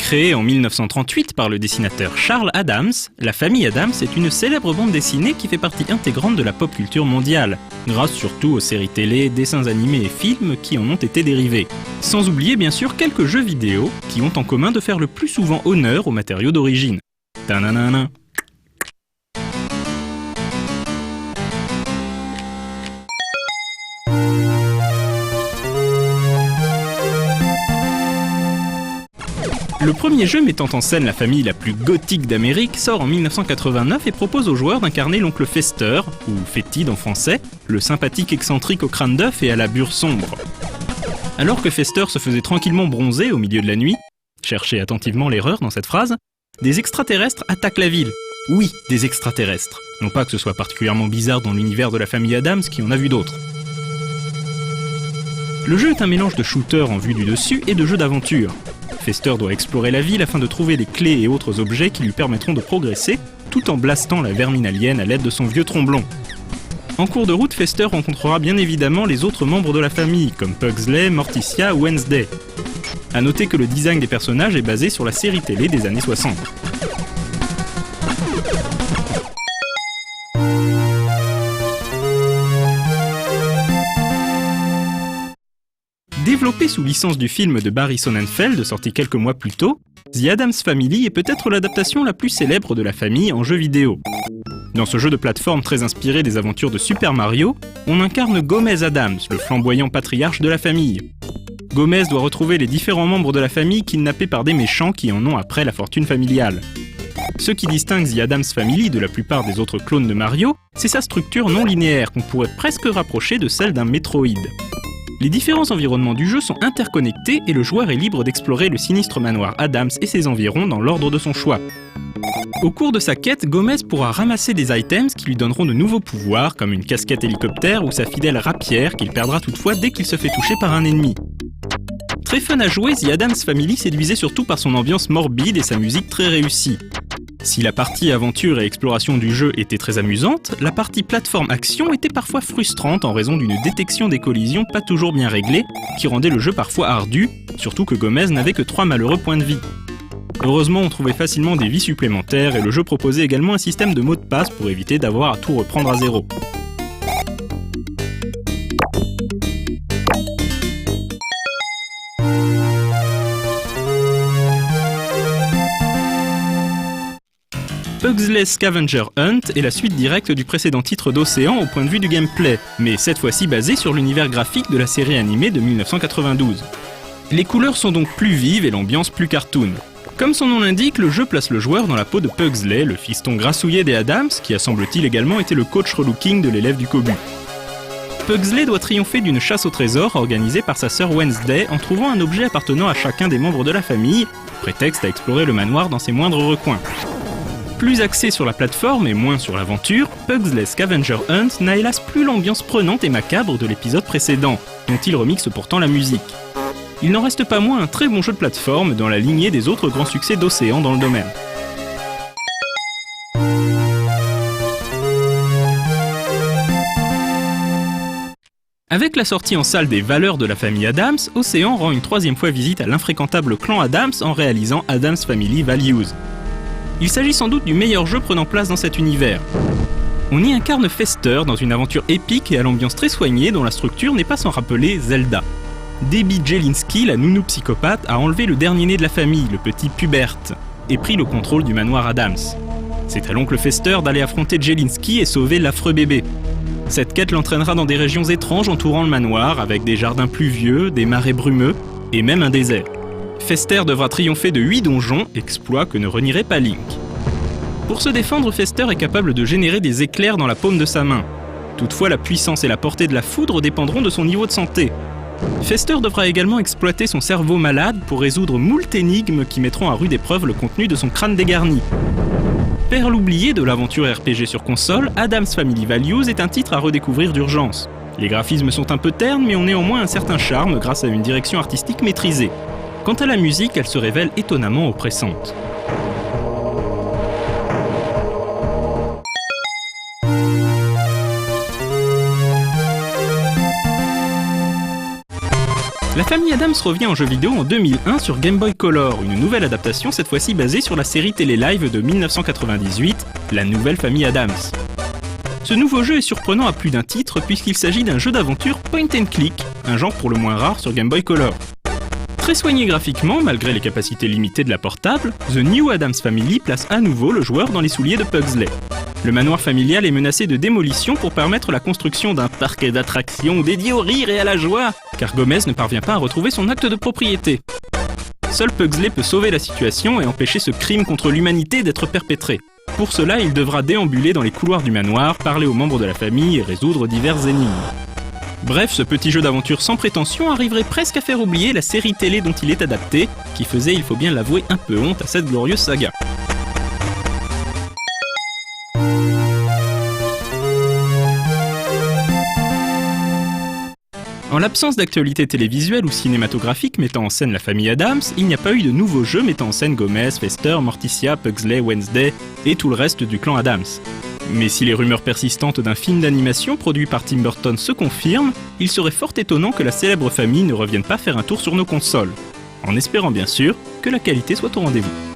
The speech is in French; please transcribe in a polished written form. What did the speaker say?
Créée en 1938 par le dessinateur Charles Addams, La famille Addams est une célèbre bande dessinée qui fait partie intégrante de la pop culture mondiale, grâce surtout aux séries télé, dessins animés et films qui en ont été dérivés. Sans oublier bien sûr quelques jeux vidéo qui ont en commun de faire le plus souvent honneur aux matériaux d'origine. Tananana. Le premier jeu mettant en scène la famille la plus gothique d'Amérique sort en 1989 et propose aux joueurs d'incarner l'oncle Fester, ou Fétide en français, le sympathique excentrique au crâne d'œuf et à la bure sombre. Alors que Fester se faisait tranquillement bronzer au milieu de la nuit, cherchez attentivement l'erreur dans cette phrase, des extraterrestres attaquent la ville. Oui, des extraterrestres. Non pas que ce soit particulièrement bizarre dans l'univers de la famille Addams qui en a vu d'autres. Le jeu est un mélange de shooter en vue du dessus et de jeu d'aventure. Fester doit explorer la ville afin de trouver les clés et autres objets qui lui permettront de progresser, tout en blastant la vermine alien à l'aide de son vieux tromblon. En cours de route, Fester rencontrera bien évidemment les autres membres de la famille, comme Pugsley, Morticia ou Wednesday. A noter que le design des personnages est basé sur la série télé des années 60. Développé sous licence du film de Barry Sonnenfeld, sorti quelques mois plus tôt, The Addams Family est peut-être l'adaptation la plus célèbre de la famille en jeu vidéo. Dans ce jeu de plateforme très inspiré des aventures de Super Mario, on incarne Gomez Addams, le flamboyant patriarche de la famille. Gomez doit retrouver les différents membres de la famille kidnappés par des méchants qui en ont après la fortune familiale. Ce qui distingue The Addams Family de la plupart des autres clones de Mario, c'est sa structure non linéaire qu'on pourrait presque rapprocher de celle d'un Metroid. Les différents environnements du jeu sont interconnectés et le joueur est libre d'explorer le sinistre manoir Addams et ses environs dans l'ordre de son choix. Au cours de sa quête, Gomez pourra ramasser des items qui lui donneront de nouveaux pouvoirs, comme une casquette hélicoptère ou sa fidèle rapière qu'il perdra toutefois dès qu'il se fait toucher par un ennemi. Très fun à jouer, The Addams Family séduisait surtout par son ambiance morbide et sa musique très réussie. Si la partie aventure et exploration du jeu était très amusante, la partie plateforme-action était parfois frustrante en raison d'une détection des collisions pas toujours bien réglée, qui rendait le jeu parfois ardu, surtout que Gomez n'avait que 3 malheureux points de vie. Heureusement, on trouvait facilement des vies supplémentaires et le jeu proposait également un système de mots de passe pour éviter d'avoir à tout reprendre à zéro. Pugsley Scavenger Hunt est la suite directe du précédent titre d'Océan au point de vue du gameplay, mais cette fois-ci basé sur l'univers graphique de la série animée de 1992. Les couleurs sont donc plus vives et l'ambiance plus cartoon. Comme son nom l'indique, le jeu place le joueur dans la peau de Pugsley, le fiston grassouillet des Addams, qui a semble-t-il également été le coach relooking de l'élève du Kobu. Pugsley doit triompher d'une chasse au trésor organisée par sa sœur Wednesday en trouvant un objet appartenant à chacun des membres de la famille, prétexte à explorer le manoir dans ses moindres recoins. Plus axé sur la plateforme et moins sur l'aventure, Pugsley Scavenger Hunt n'a hélas plus l'ambiance prenante et macabre de l'épisode précédent, dont il remixe pourtant la musique. Il n'en reste pas moins un très bon jeu de plateforme dans la lignée des autres grands succès d'Océan dans le domaine. Avec la sortie en salle des Valeurs de la famille Addams, Océan rend une troisième fois visite à l'infréquentable clan Addams en réalisant Addams Family Values. Il s'agit sans doute du meilleur jeu prenant place dans cet univers. On y incarne Fester dans une aventure épique et à l'ambiance très soignée dont la structure n'est pas sans rappeler Zelda. Debbie Jelinski, la nounou psychopathe, a enlevé le dernier né de la famille, le petit Pubert, et pris le contrôle du manoir Addams. C'est à l'oncle Fester d'aller affronter Jelinski et sauver l'affreux bébé. Cette quête l'entraînera dans des régions étranges entourant le manoir, avec des jardins pluvieux, des marais brumeux et même un désert. Fester devra triompher de 8 donjons, exploit que ne renierait pas Link. Pour se défendre, Fester est capable de générer des éclairs dans la paume de sa main. Toutefois, la puissance et la portée de la foudre dépendront de son niveau de santé. Fester devra également exploiter son cerveau malade pour résoudre moult énigmes qui mettront à rude épreuve le contenu de son crâne dégarni. Perle oubliée de l'aventure RPG sur console, Addams Family Values est un titre à redécouvrir d'urgence. Les graphismes sont un peu ternes mais ont néanmoins un certain charme grâce à une direction artistique maîtrisée. Quant à la musique, elle se révèle étonnamment oppressante. La famille Addams revient en jeu vidéo en 2001 sur Game Boy Color, une nouvelle adaptation cette fois-ci basée sur la série télé-live de 1998, La Nouvelle Famille Addams. Ce nouveau jeu est surprenant à plus d'un titre puisqu'il s'agit d'un jeu d'aventure point and click, un genre pour le moins rare sur Game Boy Color. Très soigné graphiquement, malgré les capacités limitées de la portable, The New Addams Family place à nouveau le joueur dans les souliers de Pugsley. Le manoir familial est menacé de démolition pour permettre la construction d'un parc d'attractions dédié au rire et à la joie, car Gomez ne parvient pas à retrouver son acte de propriété. Seul Pugsley peut sauver la situation et empêcher ce crime contre l'humanité d'être perpétré. Pour cela, il devra déambuler dans les couloirs du manoir, parler aux membres de la famille et résoudre diverses énigmes. Bref, ce petit jeu d'aventure sans prétention arriverait presque à faire oublier la série télé dont il est adapté, qui faisait, il faut bien l'avouer, un peu honte à cette glorieuse saga. En l'absence d'actualité télévisuelle ou cinématographique mettant en scène la famille Addams, il n'y a pas eu de nouveaux jeux mettant en scène Gomez, Fester, Morticia, Pugsley, Wednesday et tout le reste du clan Addams. Mais si les rumeurs persistantes d'un film d'animation produit par Tim Burton se confirment, il serait fort étonnant que la célèbre famille ne revienne pas faire un tour sur nos consoles. En espérant bien sûr que la qualité soit au rendez-vous.